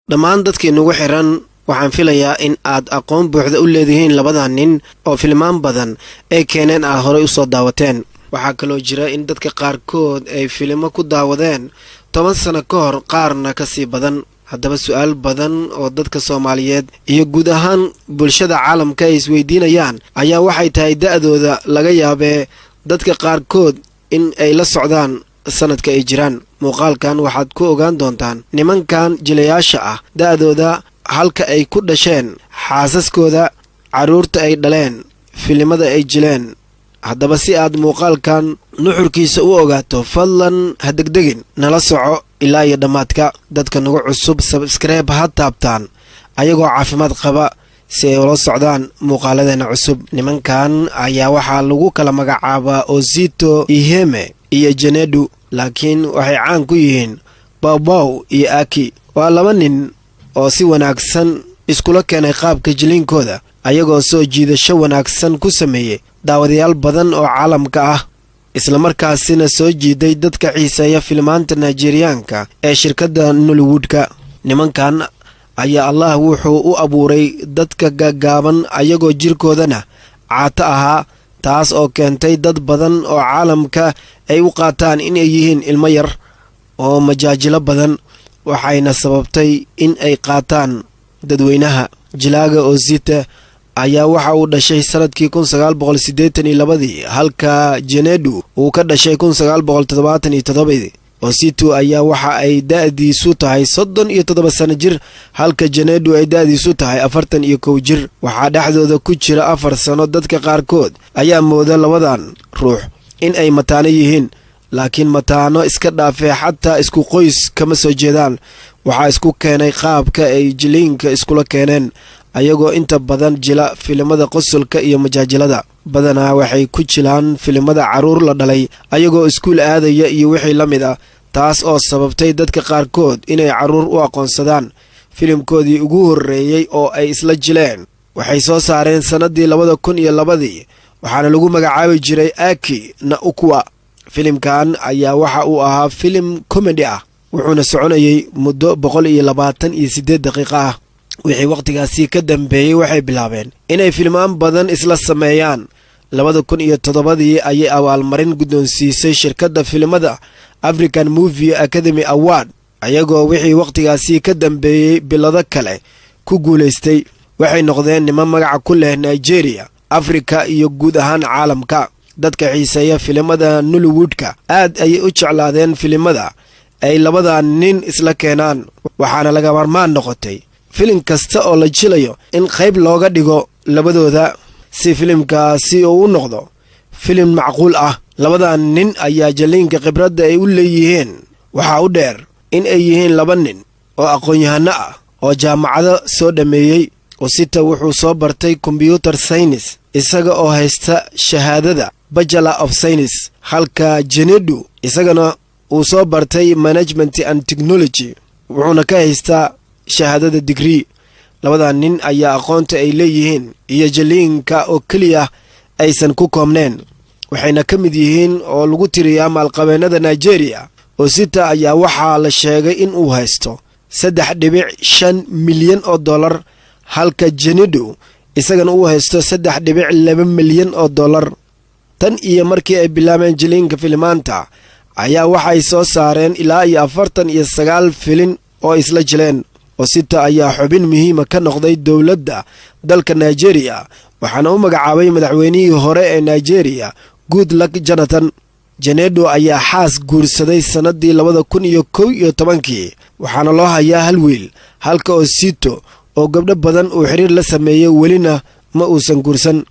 dhammaan dadkii nagu xiran waxaan filayaa in aad aqoon buuxda u leedihiin labadan nin oo filmaan badan ay keeneen aad horay u soo daawateen. waxaa kaloo jira in dadka qaarkood ay filimo ku daawadeen 10 sano ka hor, qaarna ka sii badan. haddaba su'aal badan oo dadka Soomaaliyeed iyo guud ahaan bulshada caalamka ay isweydiinayaan ayaa waxay tahay da'dooda laga yaabee dadka qaarkood in ay la socdaan sanadka ay jiraan. muuqaalkan waxaad ku ogaan doontaan nimankan jilayaasha ah da'dooda, halka ay ku dhasheen, xaasaskooda, carruurta ay dhaleen, filimada ay jileen. haddaba si aad muuqaalkan nuxurkiisa u ogaato, fadlan ha degdegin, nala soco ilaa iyo dhammaadka. dadka nagu cusub sabskreib ha taabtaan ayagoo caafimaad qaba si ay ula socdaan muuqaaladeena cusub. nimankan ayaa waxaa lagu kala magacaabaa Ozito Iheme iyo Janedu, laakiin waxay caan ku yihiin Bawbaw iyo Aki. waa 2 nin oo si wanaagsan iskula keenay qaabka jiliinkooda, ayagoo soo jiidasho wanaagsan ku sameeyey daawadayaal badan oo caalamka ah, isla markaasina soo jiiday dadka xiiseeya filmaanta Nigerianka ee shirkadda Nollywoodka. nimankan ayaa Allah wuxuu u abuuray dadka gaagaaban, ayagoo jirkoodana caato ahaa, taas oo keentay dad badan oo caalamka ay u qaataan inay yihiin ilmo yar oo majaajilo badan, waxayna sababtay in ay qaataan dadweynaha. jilaaga Ozito ayaa waxa uu dhashay sanadkii 1982, halka Janedu uu ka dhashay 1977. Ozito ayaa waxa ay da'diisu tahay 37 sano jir, halka Janedu ay da'diisu tahay 41 jir. waxaa dhexdooda ku jira 4 sano. dadka qaarkood ayaa mooda labadan ruux in ay mataano yihiin, laakiin mataano iska dhaafee xataa isku qoys kama soo jeedaan. waxaa isku keenay qaabka ay jiliinka iskula keeneen, ayagoo inta badan jila filimada qosolka iyo majaajilada. badanaa waxay ku jilaan filimada carruur la dhalay, ayagoo iskuul aadaya iyo wixii la mid ah, taas oo sababtay dadka qaarkood inay carruur u aqoonsadaan. filimkoodii ugu horreeyey oo ay isla jileen waxay soo saareen sannaddii 2002, waxaana lagu magacaabi jiray Aki na Ukwa. filimkan ayaa waxa uu ahaa filim komedi ah, wuxuuna soconayay muddo 128 daqiiqo ah. wixii waqtigaasi ka dambeeyey waxay bilaabeen inay filmaan badan isla sameeyaan. 2007 ayay abaalmarin guddoonsiisay shirkadda filimada African Movie Academy Award, ayagoo wixii waqtigaasi ka dambeeyey bilado kale ku guulaystay. waxay noqdeen niman magaca ku leh Nigeria, Afrika iyo guud ahaan caalamka. dadka xiiseeya filimada Nollywoodka aad ayay u jeclaadeen filimada ay labadan nin isla keenaan, waxaana laga marmaan noqotay filim kasta oo la jilayo in qayb looga dhigo labadooda si filimkaasi uu u noqdo filim macquul ah. labadan nin ayaa jaliinka khibradda ay u leeyihiin waxaa u dheer in ay yihiin 2 nin oo aqoon-yahano ah oo jaamacado soo dhammeeyey. Ozito wuxuu soo bartay computer science isaga oo haysta shahaadada Bachelor of Science, halka Janedu isagana uu soo bartay Management and Technology, wuxuuna ka haystaa shahaadada degree. labadan nin ayaa aqoonta ay leeyihiin iyo jaliinka oo keliya aysan ku koobneen, waxayna ka mid yihiin oo lagu tiriyaa maalqabeennada Nigeria. Ozito ayaa waxaa la sheegay in uu haysto 3.5 milyan oo dollar, halka Janedu isagana uu haysto 3.2 milyan oo dollar. tan iyo markii ay bilaabeen jiliinka filmaanta ayaa waxay soo saareen ilaa iyo 49 filin oo isla jileen. Ozito ayaa xubin muhiima ka noqday dowladda dalka Nigeria, waxaana u magacaabay madaxweynihii hore ee Nigeria Goodluck Jonathan. Janedu ayaa xaas guursaday sannaddii 2011, waxaana loo hayaa 1 wiil, halka Ozito oo gabdho badan uu xiriir la sameeyey welina ma uusan guursan.